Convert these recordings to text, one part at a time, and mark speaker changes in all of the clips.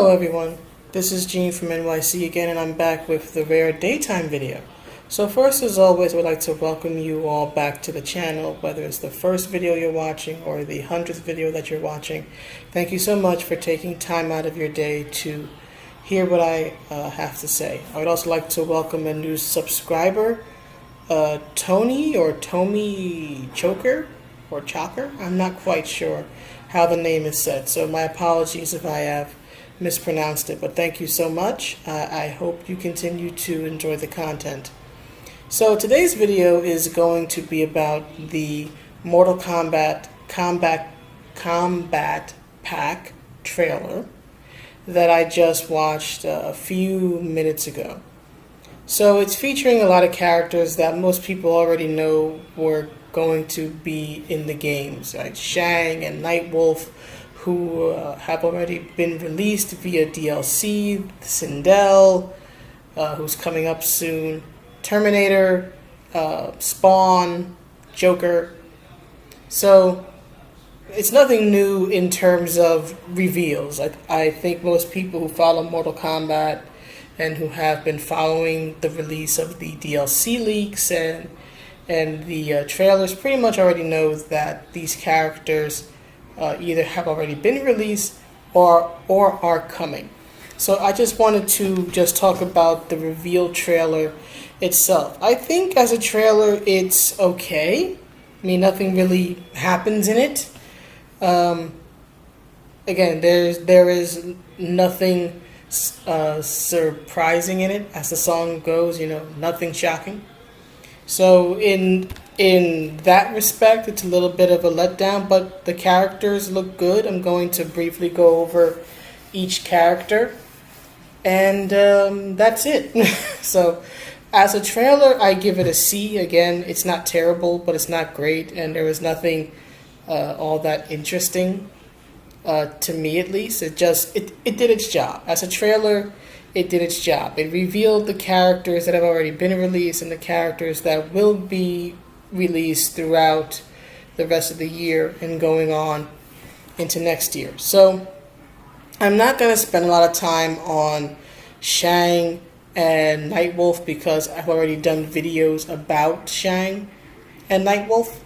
Speaker 1: Hello everyone, this is Gene from NYC again, and I'm back with the rare daytime video. So first, as always, we'd like to welcome you all back to the channel, whether it's the first video you're watching or the 100th video that you're watching. Thank you so much for taking time out of your day to hear what I have to say. I would also like to welcome a new subscriber, Tony or Tommy Choker or Chocker. I'm not quite sure how the name is said, so my apologies if I have mispronounced it, but thank you so much. I hope you continue to enjoy the content. So today's video is going to be about the Mortal Kombat Pack trailer that I just watched a few minutes ago. So it's featuring a lot of characters that most people already know were going to be in the games, like Shang and Nightwolf, who have already been released via DLC, Sindel, who's coming up soon, Terminator, Spawn, Joker. So it's nothing new in terms of reveals. I think most people who follow Mortal Kombat and who have been following the release of the DLC leaks and the trailers pretty much already know that these characters either have already been released or are coming. So I just wanted to just talk about the reveal trailer itself. I think as a trailer it's okay. I mean, nothing really happens in it. Again, there is nothing surprising in it, as the song goes. You know, nothing shocking. So in that respect, it's a little bit of a letdown, but the characters look good. I'm going to briefly go over each character, and that's it. So as a trailer, I give it a C. Again, it's not terrible, but it's not great, and there was nothing all that interesting to me, at least. It did its job. As a trailer, it did its job. It revealed the characters that have already been released and the characters that will be released throughout the rest of the year and going on into next year. So I'm not going to spend a lot of time on Shang and Nightwolf because I've already done videos about Shang and Nightwolf.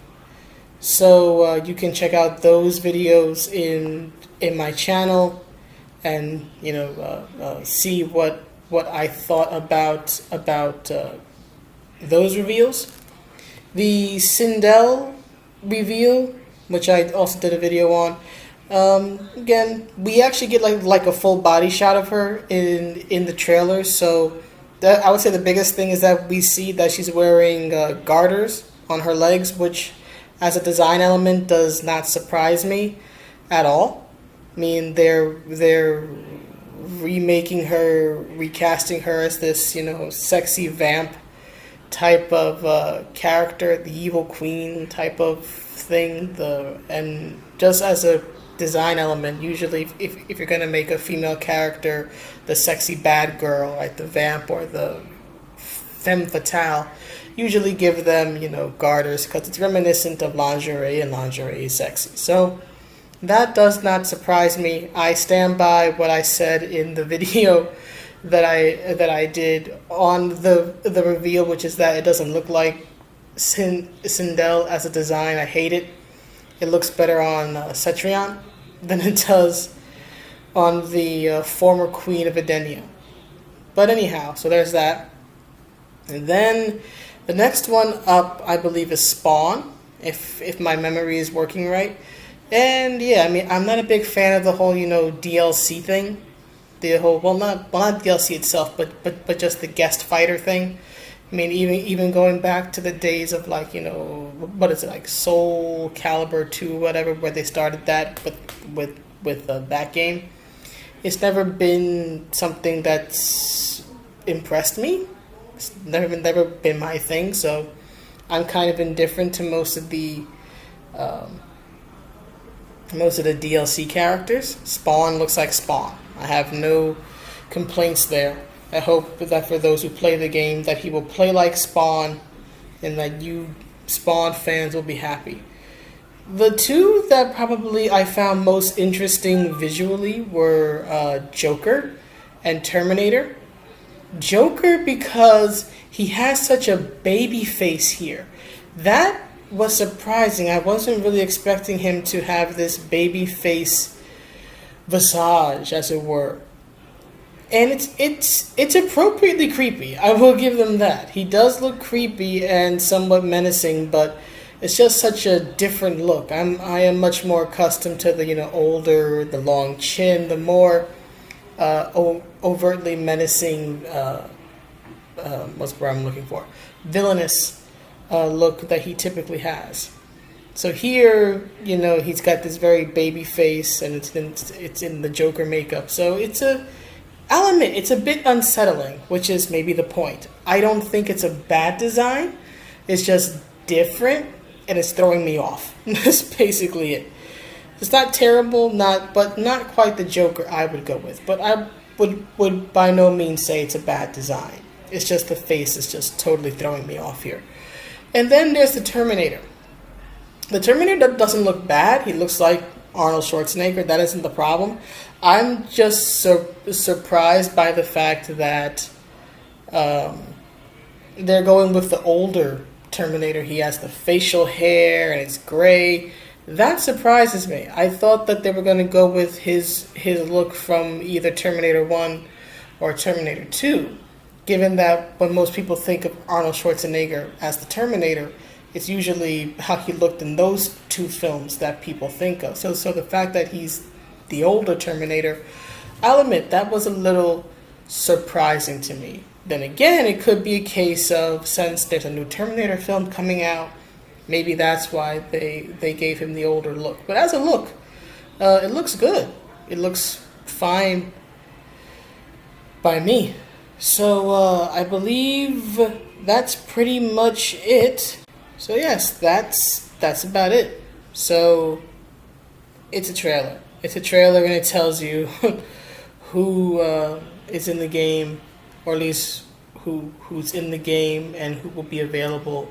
Speaker 1: So you can check out those videos in my channel and see what I thought about those reveals. The Sindel reveal, which I also did a video on. Again, we actually get like a full body shot of her in the trailer. So I would say the biggest thing is that we see that she's wearing garters on her legs, which as a design element does not surprise me at all. I mean, they're remaking her, recasting her as this, sexy vamp type of character, the evil queen type of thing. And just as a design element, usually if you're gonna make a female character the sexy bad girl, like the vamp or the femme fatale, usually give them, garters because it's reminiscent of lingerie, and lingerie is sexy. So that does not surprise me. I stand by what I said in the video that I did on the reveal, which is that it doesn't look like Sindel as a design. I hate it. It looks better on Cetrion than it does on the former Queen of Edenia. But anyhow, so there's that. And then the next one up, I believe, is Spawn, if my memory is working right. And yeah, I mean, I'm not a big fan of the whole, DLC thing. The whole, not DLC itself, but just the guest fighter thing. I mean, even going back to the days of like, what is it, like Soul Calibur 2, whatever, where they started that with that game. It's never been something that's impressed me. It's never been my thing, so I'm kind of indifferent to most of the DLC characters. Spawn looks like Spawn. I have no complaints there. I hope that for those who play the game, that he will play like Spawn, and that you Spawn fans will be happy. The two that probably I found most interesting visually were Joker and Terminator. Joker because he has such a baby face here. That was surprising. I wasn't really expecting him to have this baby face visage, as it were. And it's appropriately creepy. I will give them that. He does look creepy and somewhat menacing, but it's just such a different look. I am much more accustomed to the older, the long chin, the more overtly menacing. What's the word I'm looking for? Villainous look that he typically has. So here, he's got this very baby face, and it's in the Joker makeup. So I'll admit, it's a bit unsettling, which is maybe the point. I don't think it's a bad design. It's just different, and it's throwing me off. That's basically it. It's not terrible, but not quite the Joker I would go with. But I would by no means say it's a bad design. It's just the face is just totally throwing me off here. And then there's the Terminator. The Terminator doesn't look bad. He looks like Arnold Schwarzenegger. That isn't the problem. I'm just surprised by the fact that they're going with the older Terminator. He has the facial hair and it's gray. That surprises me. I thought that they were going to go with his look from either Terminator 1 or Terminator 2, given that when most people think of Arnold Schwarzenegger as the Terminator, it's usually how he looked in those two films that people think of. So the fact that he's the older Terminator, I'll admit that was a little surprising to me. Then again, it could be a case of, since there's a new Terminator film coming out, maybe that's why they gave him the older look. But as a look, it looks good. It looks fine by me. So I believe that's pretty much it. So yes, that's about it. So it's a trailer. It's a trailer, and it tells you who is in the game, or at least who's in the game and who will be available.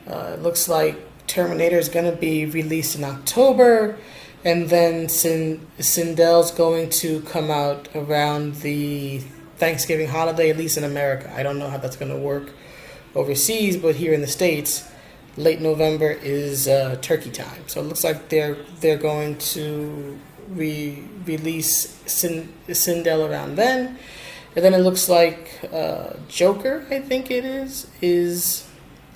Speaker 1: It looks like Terminator is going to be released in October, and then Sindel's going to come out around the Thanksgiving holiday, at least in America. I don't know how that's going to work overseas, but here in the States, late November is turkey time. So it looks like they're going to release Sindel around then. And then it looks like Joker, I think it is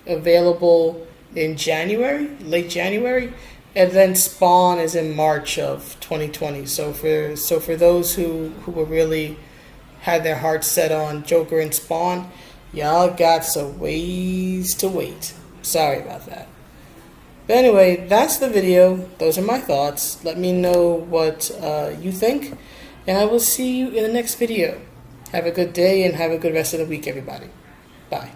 Speaker 1: available in January, late January. And then Spawn is in March of 2020. So for those who were really had their hearts set on Joker and Spawn, y'all got some ways to wait. Sorry about that. But anyway, that's the video. Those are my thoughts. Let me know what you think, and I will see you in the next video. Have a good day and have a good rest of the week, everybody. Bye.